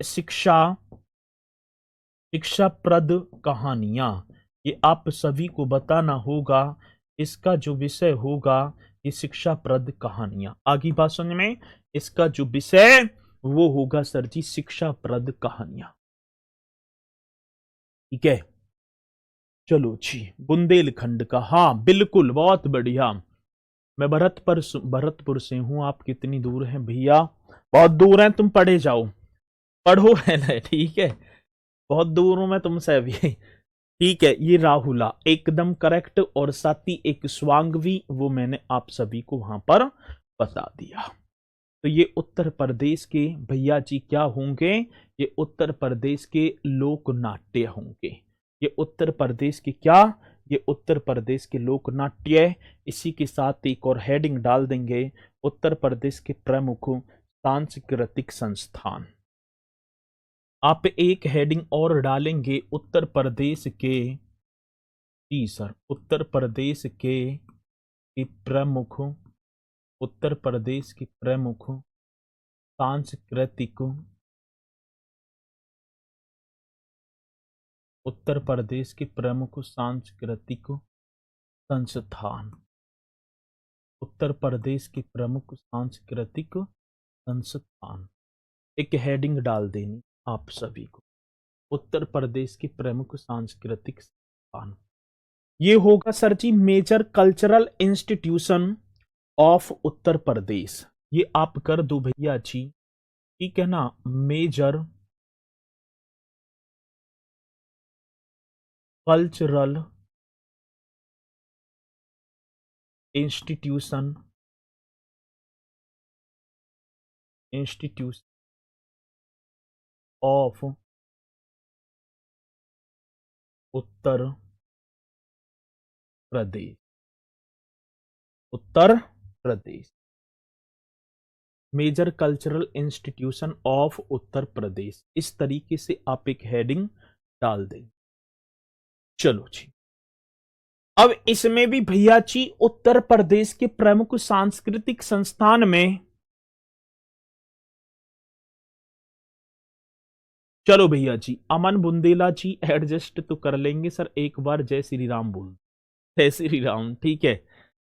[SPEAKER 1] शिक्षाप्रद कहानियां, ये आप सभी को बताना होगा। इसका जो विषय होगा ये शिक्षाप्रद कहानियां। आगे बात समझ में, इसका जो विषय वो होगा सर जी शिक्षाप्रद कहानियां। ठीक है, चलो जी, बुंदेलखंड का, हाँ बिल्कुल, बहुत बढ़िया। मैं भरतपुर से हूं। आप कितनी दूर हैं भैया? बहुत दूर हैं, तुम पढ़े जाओ, पढ़ो है, ठीक है, बहुत दूर हूं मैं तुमसे अभी। ठीक है, ये राहुला एकदम करेक्ट, और साथ ही एक स्वांग भी, वो मैंने आप सभी को वहां पर बता दिया। तो ये उत्तर प्रदेश के भैया जी क्या होंगे, ये उत्तर प्रदेश के लोक नाट्य होंगे। ये उत्तर प्रदेश के क्या, ये उत्तर प्रदेश के लोक नाट्य। इसी के साथ एक और हेडिंग डाल देंगे, उत्तर प्रदेश के प्रमुख सांस्कृतिक संस्थान। आप एक हेडिंग और डालेंगे, उत्तर प्रदेश के, जी सर, उत्तर प्रदेश के प्रमुख उत्तर प्रदेश की प्रमुख सांस्कृतिक उत्तर प्रदेश के प्रमुख सांस्कृतिक संस्थान। उत्तर प्रदेश के प्रमुख सांस्कृतिक संस्थान। एक हेडिंग डाल देनी आप सभी को, उत्तर प्रदेश के प्रमुख सांस्कृतिक संस्थान। ये होगा sir ji major cultural institution of Uttar Pradesh. ये आप कर दो भैया जी, ठीक है ना। Major cultural institution of Uttar Pradesh. Uttar Pradesh, major cultural institution of Uttar Pradesh. इस तरीके से आप एक हेडिंग डाल दें। चलो जी, अब इसमें भी भैया जी उत्तर प्रदेश के प्रमुख सांस्कृतिक संस्थान में, चलो भैया जी अमन बुंदेला जी एडजस्ट तो कर लेंगे सर, एक बार जय श्री राम बोल, जय श्री राम, ठीक है।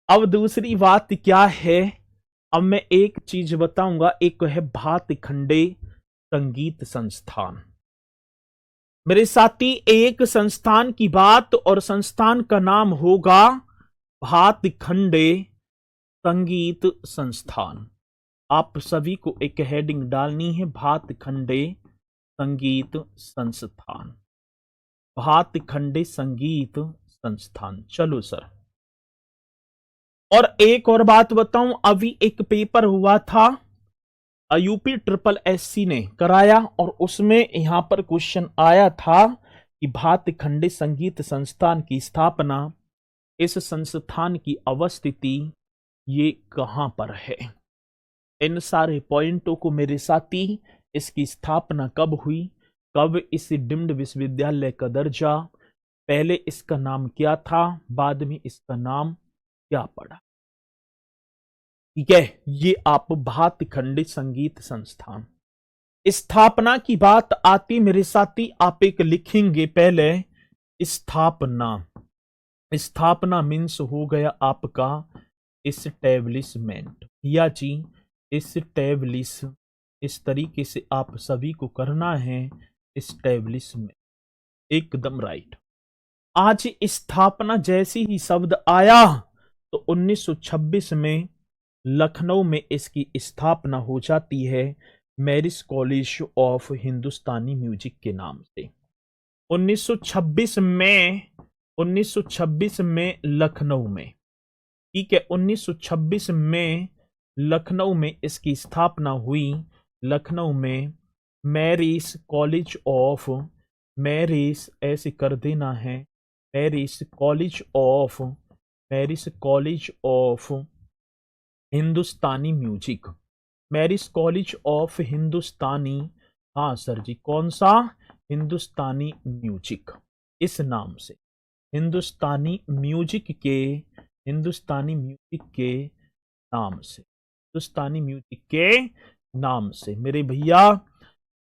[SPEAKER 1] अब दूसरी बात क्या है, अब मैं एक चीज बताऊंगा, एक है भातखंडे संगीत संस्थान। मेरे साथी एक संस्थान की बात, और संस्थान का नाम होगा भातखंडे संगीत संस्थान। आप सभी को एक हेडिंग डालनी है, भातखंडे संगीत संस्थान, भातखंडे संगीत संस्थान। चलो सर, और एक और बात बताऊं, अभी एक पेपर हुआ था यूपी ट्रिपल एससी ने कराया, और उसमें यहां पर क्वेश्चन आया था कि भातखंडे संगीत संस्थान की स्थापना, इस संस्थान की अवस्थिति ये कहां पर है। इन सारे पॉइंटों को मेरे साथी, इसकी स्थापना कब हुई, कब इस डीम्ड विश्वविद्यालय का दर्जा, पहले इसका नाम क्या था, बाद में इसका नाम क्या पड़ा, ठीक है। ये आप भातखंडे संगीत संस्थान, स्थापना की बात आती मेरे साथी, आप एक लिखेंगे पहले स्थापना। स्थापना मीन्स हो गया आपका इस्टेब्लिशमेंट, या जी इस्टेब्लिश, इस तरीके से आप सभी को करना है, इस्टेब्लिशमेंट, एकदम राइट। आज स्थापना जैसी ही शब्द आया तो 1926 में लखनऊ में इसकी स्थापना हो जाती है, Marris college of Hindustani music के नाम से। 1926 में लखनऊ में, ठीक है, 1926 में लखनऊ में इसकी स्थापना हुई। लखनऊ में मैरिज कॉलेज ऑफ, मैरिज ऐसे कर देना है, Marris college of Hindustani music, Marris college of Hindustani, हाँ सर जी, कौन सा, हिंदुस्तानी म्यूजिक, इस नाम से, हिंदुस्तानी म्यूजिक के नाम से, हिंदुस्तानी म्यूजिक के नाम से मेरे भैया।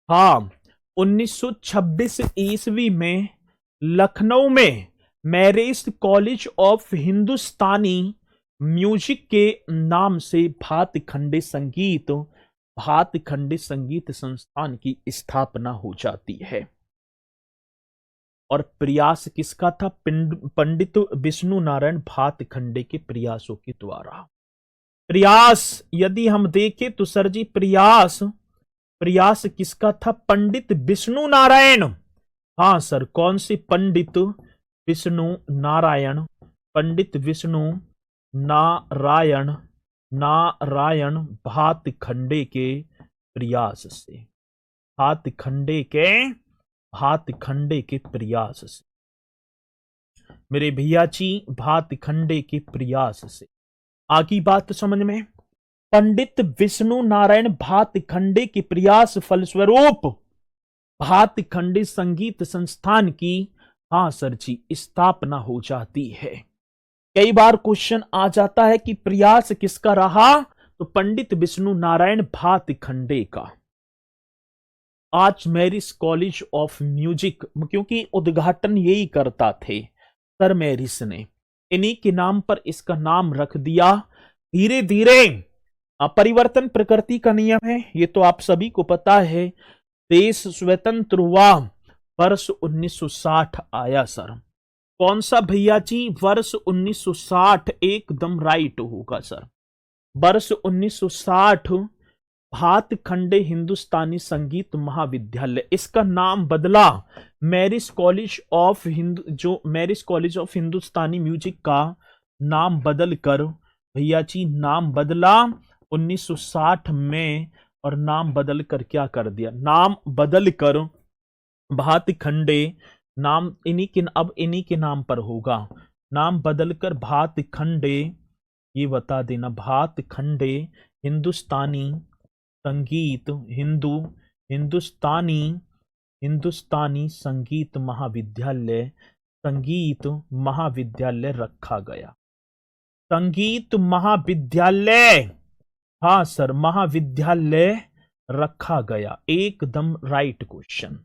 [SPEAKER 1] हाँ, 1926 ईस्वी में लखनऊ में marriage college of Hindustani music के नाम से भातखंडे संगीत संस्थान की स्थापना हो जाती है। और प्रयास किसका था, पंडित विष्णु नारायण भातखंडे के प्रयासों के द्वारा। प्रयास यदि हम देखें तो सर जी प्रयास किसका था, पंडित विष्णु नारायण, हाँ सर, कौन से, पंडित विष्णु नारायण, पंडित विष्णु नारायण भातखंडे के प्रयास से, भातखंडे के प्रयास से मेरे भैया जी, भातखंडे के प्रयास से। आगे बात समझ में, पंडित विष्णु नारायण भातखंडे के प्रयास फलस्वरूप भातखंडे संगीत संस्थान की, हाँ सर जी, स्थापना हो जाती है। कई बार क्वेश्चन आ जाता है कि प्रयास किसका रहा, तो पंडित विष्णु नारायण भातखंडे का। आज मैरिस कॉलेज ऑफ म्यूजिक, क्योंकि उद्घाटन यही करता थे सर मैरिस ने, इन्हीं के नाम पर इसका नाम रख दिया। धीरे धीरे परिवर्तन प्रकृति का नियम है, ये तो आप सभी को पता है। देश स्वतंत्र हुआ वर्ष 1960 आया सर। कौन सा भैया जी? वर्ष 1960 एकदम राइट होगा सर। वर्ष 1960 भातखंडे हिंदुस्तानी संगीत महाविद्यालय, इसका नाम बदला मैरिस कॉलेज ऑफ जो मैरिस कॉलेज ऑफ हिंदुस्तानी म्यूजिक का नाम बदल कर भैया जी नाम बदला 1960 में, और नाम बदल कर क्या कर दिया? नाम बदल कर भातखंडे, नाम इन्हीं के नाम पर होगा। नाम बदलकर भातखंडे, ये बता देना, भातखंडे हिंदुस्तानी संगीत हिंदुस्तानी संगीत महाविद्यालय रखा गया। संगीत महाविद्यालय, हाँ सर, महाविद्यालय रखा गया। एकदम राइट क्वेश्चन,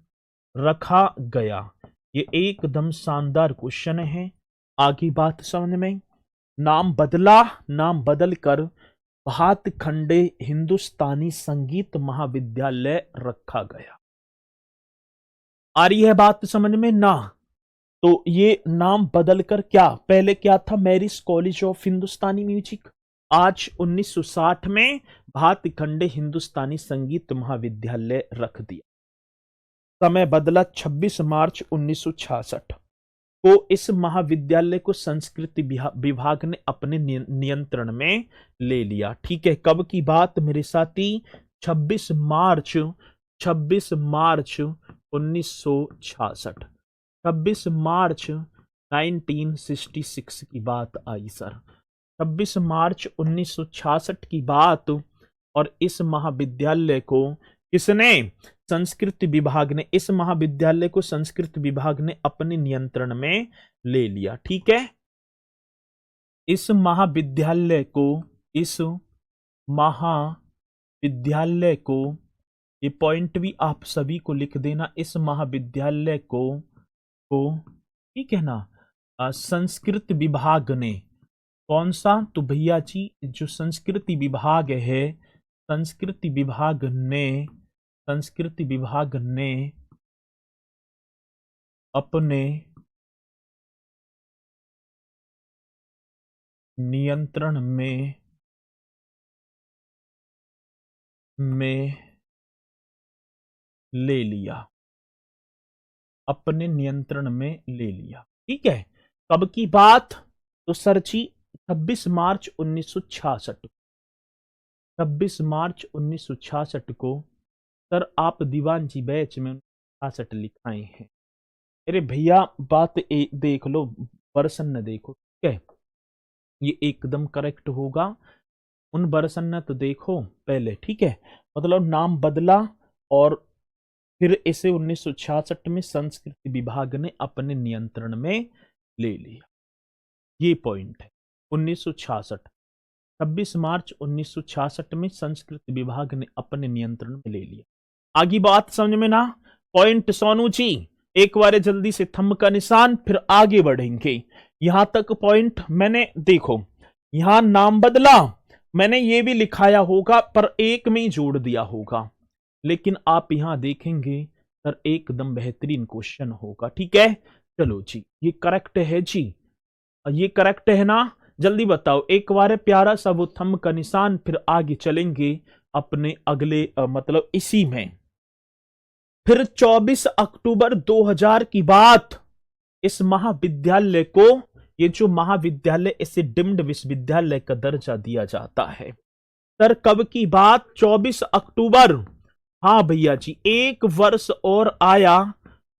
[SPEAKER 1] रखा गया। ये एकदम शानदार क्वेश्चन है। आगे बात समझ में, नाम बदला, नाम बदलकर भातखंडे हिंदुस्तानी संगीत महाविद्यालय रखा गया। आ रही है बात समझ में ना? तो ये नाम बदलकर क्या, पहले क्या था? मैरिस कॉलेज ऑफ हिंदुस्तानी म्यूजिक, आज 1960 में भातखंडे हिंदुस्तानी संगीत महाविद्यालय रख दिया। समय बदला 26 मार्च 1966 को इस महाविद्यालय को संस्कृति विभाग ने अपने नियंत्रण में ले लिया। ठीक है, कब की बात मेरे साथी? 26 मार्च 1966, 26 मार्च 1966 की बात आई सर। 26 मार्च 1966 की बात, और इस महाविद्यालय को किसने? संस्कृत विभाग ने। इस महाविद्यालय को संस्कृत विभाग ने अपने नियंत्रण में ले लिया। ठीक है, इस महाविद्यालय को ये पॉइंट भी आप सभी को लिख देना। इस महाविद्यालय को ठीक है ना, संस्कृत विभाग ने, कौन सा? तो भैया जी जो संस्कृति विभाग है, संस्कृति विभाग ने अपने नियंत्रण में ले लिया, अपने नियंत्रण में ले लिया। ठीक है, कब की बात? तो सर जी 26 मार्च 1966, 26 मार्च 1966 को सर आप दीवान जी बैच में 66 लिखाए हैं। अरे भैया बात देख लो, वर्षन न देखो। ठीक है, ये एकदम करेक्ट होगा। उन वर्षन न तो देखो पहले। ठीक है, मतलब नाम बदला और फिर इसे 1966 में संस्कृत विभाग ने अपने नियंत्रण में ले लिया। ये पॉइंट है 1966, 26 मार्च 1966 में संस्कृत विभाग ने अपने नियंत्रण में ले लिया। आगे बात समझ में ना? पॉइंट सोनू जी एक बार जल्दी से थंब का निशान, फिर आगे बढ़ेंगे। यहां तक पॉइंट मैंने देखो, यहां नाम बदला मैंने ये भी लिखाया होगा पर एक में ही जोड़ दिया होगा, लेकिन आप यहां देखेंगे सर एकदम बेहतरीन क्वेश्चन होगा। ठीक है, चलो जी ये करेक्ट है जी, ये करेक्ट है ना? जल्दी बताओ एक बार प्यारा सा वो थंब का निशान, फिर आगे चलेंगे अपने अगले मतलब इसी में। फिर 24 अक्टूबर 2000 की बात, इस महाविद्यालय को, ये जो महाविद्यालय, इसे डीम्ड विश्वविद्यालय का दर्जा दिया जाता है। सर कब की बात? 24 अक्टूबर। हाँ भैया जी, एक वर्ष और आया।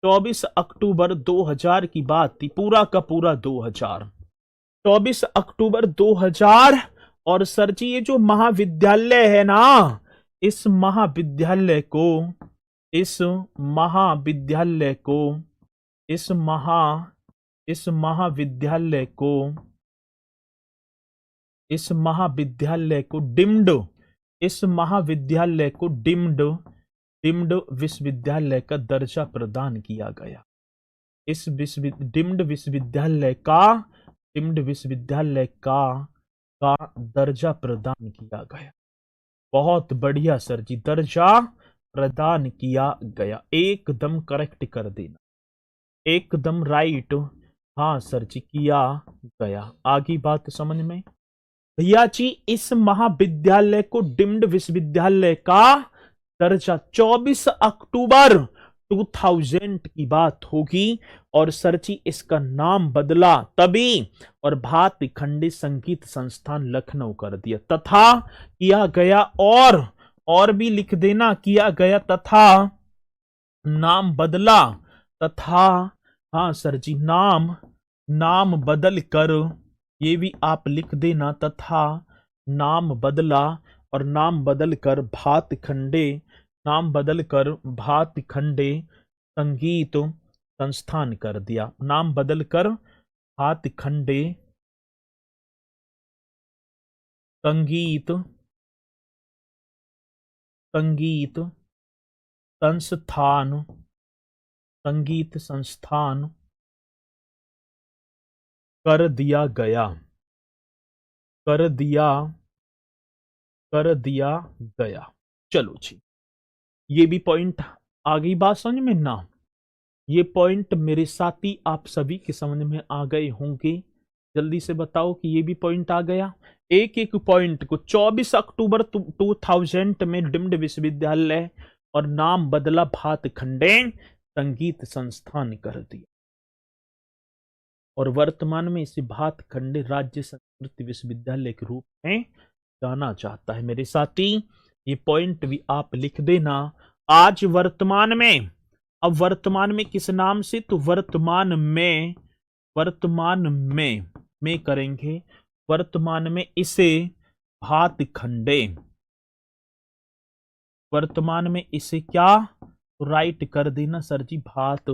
[SPEAKER 1] 24 अक्टूबर 2000 की बात थी, पूरा का पूरा 2000, 24 अक्टूबर 2000। और सर जी ये जो महाविद्यालय है ना, इस महाविद्यालय को इस महाविद्यालय को डिम्ड, इस महाविद्यालय को डिम्ड विश्वविद्यालय का दर्जा प्रदान किया गया। इस डिम्ड विश्वविद्यालय का दर्जा प्रदान किया गया। बहुत बढ़िया सर जी, दर्जा प्रदान किया गया, एकदम करेक्ट कर देना, एकदम राइट। हाँ सर जी, किया गया। आगे बात समझ में भैया जी, इस महाविद्यालय को डिम्ड विश्वविद्यालय का दर्जा 24 अक्टूबर 2000 की बात होगी, और सर जी इसका नाम बदला तभी और भारतीय खंडी संगीत संस्थान लखनऊ कर दिया। तथा किया गया, और भी लिख देना, किया गया तथा नाम बदला, तथा हाँ सर जी नाम बदल कर, ये भी आप लिख देना, तथा नाम बदला और नाम बदल कर भात खंडे संगीत संस्थान कर दिया। नाम बदल कर भात खंडे संगीत संस्थान कर दिया गया। चलो जी, ये भी पॉइंट आ गई बात समझ में ना? ये पॉइंट मेरे साथी आप सभी के समझ में आ गए होंगे। जल्दी से बताओ कि ये भी पॉइंट आ गया। एक एक पॉइंट को 24 अक्टूबर 2000 में डिम्ड विश्वविद्यालय और नाम बदला भात खंडे संगीत संस्थान कर दिया, और वर्तमान में इसे भात खंडे राज्य संस्कृति विश्वविद्यालय के रूप में जाना जाता है। मेरे साथी ये पॉइंट भी आप लिख देना। आज वर्तमान में, अब वर्तमान में किस नाम से, तो वर्तमान में करेंगे, वर्तमान में इसे भात खंडे, वर्तमान में इसे क्या राइट कर देना सर जी, भात,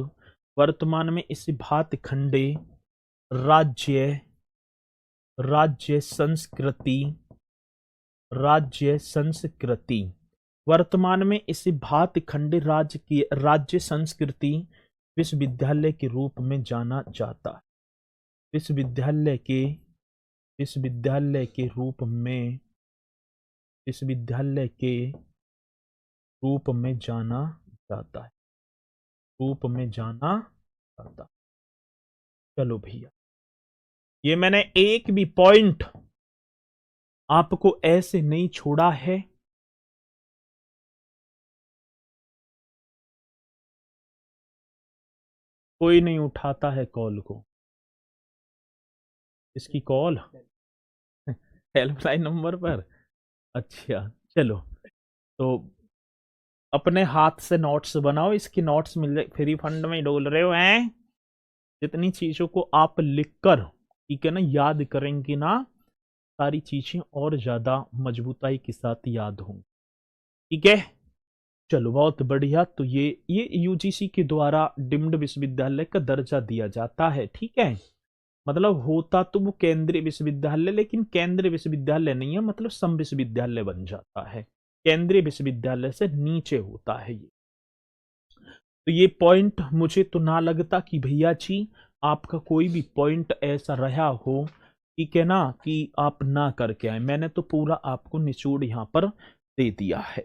[SPEAKER 1] वर्तमान में इसे भात खंडे राज्य संस्कृति, वर्तमान में इसे भात खंडे राज्य संस्कृति विश्वविद्यालय के रूप में जाना जाता है। विश्वविद्यालय के रूप में जाना जाता है। चलो भैया, ये मैंने एक भी पॉइंट आपको ऐसे नहीं छोड़ा है। कोई नहीं उठाता है कॉल को, इसकी कॉल हेल्पलाइन नंबर पर। अच्छा चलो, तो अपने हाथ से नोट्स बनाओ, इसकी नोट्स मिल जाए, फ्री फंड में डोल रहे हो हैं। जितनी चीजों को आप लिखकर ठीक है ना याद करेंगे ना, सारी चीजें और ज्यादा मजबूताई के साथ याद होंगी। ठीक है, चलो बहुत बढ़िया। तो ये यूजीसी के द्वारा डिम्ड विश्वविद्यालय का दर्जा दिया जाता है। ठीक है, मतलब होता तो वो केंद्रीय विश्वविद्यालय, लेकिन केंद्रीय विश्वविद्यालय नहीं है, मतलब सम विश्वविद्यालय बन जाता है, केंद्रीय विश्वविद्यालय से नीचे होता है ये। तो ये पॉइंट मुझे तो ना लगता कि भैया जी आपका कोई भी पॉइंट ऐसा रहा हो, ठीक है ना, कि आप ना करके आए। मैंने तो पूरा आपको निचोड़ यहां पर दे दिया है।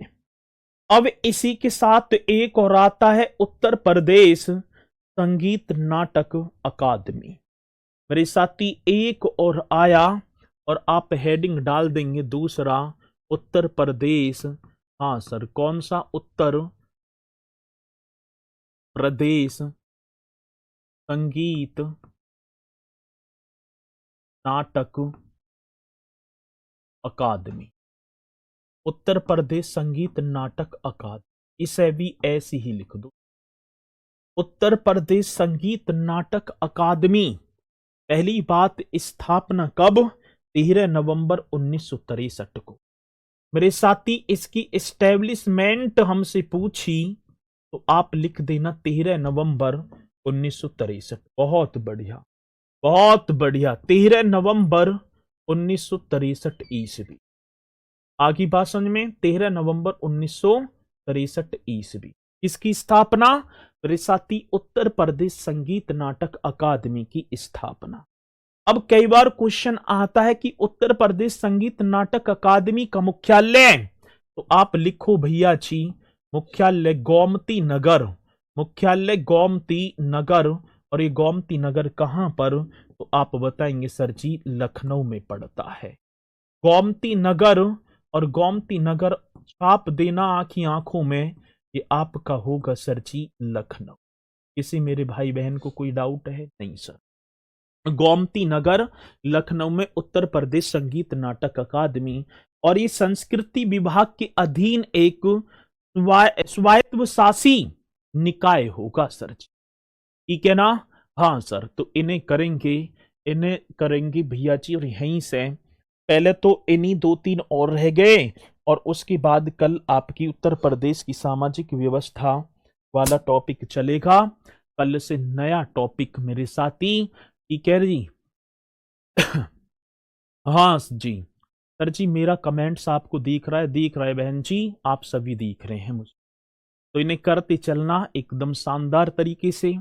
[SPEAKER 1] अब इसी के साथ एक और आता है उत्तर प्रदेश संगीत नाटक अकादमी। मेरे साथी एक और आया, और आप हेडिंग डाल देंगे दूसरा, उत्तर प्रदेश। हाँ सर, कौन सा? उत्तर प्रदेश संगीत नाटक अकादमी, उत्तर प्रदेश संगीत नाटक अकादमी, इसे भी ऐसे ही लिख दो। उत्तर प्रदेश संगीत नाटक अकादमी, पहली बात स्थापना कब? 13 नवंबर 1963 को। मेरे साथी इसकी एस्टेब्लिशमेंट हमसे पूछी तो आप लिख देना 13 नवंबर 1963। बहुत बढ़िया, बहुत बढ़िया, 13 नवंबर 1963 ईस्वी। आगे बात समझ में, 13 नवंबर 1963 ईस्वी। किसकी स्थापना? रिसाती उत्तर प्रदेश संगीत नाटक अकादमी की स्थापना। अब कई बार क्वेश्चन आता है कि उत्तर प्रदेश संगीत नाटक अकादमी का मुख्यालय, तो आप लिखो भैया जी मुख्यालय गोमती नगर, मुख्यालय गोमती नगर। और ये गोमती नगर कहां पर? तो आप बताएंगे सर जी लखनऊ में पड़ता है गोमती नगर। और गोमती नगर छाप देना आंखी आंखों में, ये आपका होगा सर जी लखनऊ। किसी मेरे भाई बहन को कोई डाउट है? नहीं सर। गोमती नगर लखनऊ में उत्तर प्रदेश संगीत नाटक अकादमी। और ये संस्कृति विभाग के अधीन एक स्वायत्तशासी निकाय होगा सर जी, ठीक है ना? हाँ सर, तो इन्हें करेंगे भैया जी। और यहीं से पहले तो इन्हीं 2-3 और रह गए, और उसके बाद कल आपकी उत्तर प्रदेश की सामाजिक व्यवस्था वाला टॉपिक चलेगा। कल से नया टॉपिक मेरे साथी, ठीक है जी। हाँ जी सर जी, मेरा कमेंट्स आपको दिख रहा है बहन जी, आप सभी दिख रहे हैं मुझे। तो इन्हें करते चलना एकदम शानदार तरीके से।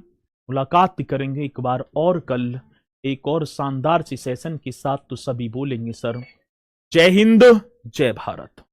[SPEAKER 1] मुलाकात भी करेंगे एक बार और कल एक और शानदार सी सेशन के साथ। तो सभी बोलेंगे सर जय हिंद, जय भारत।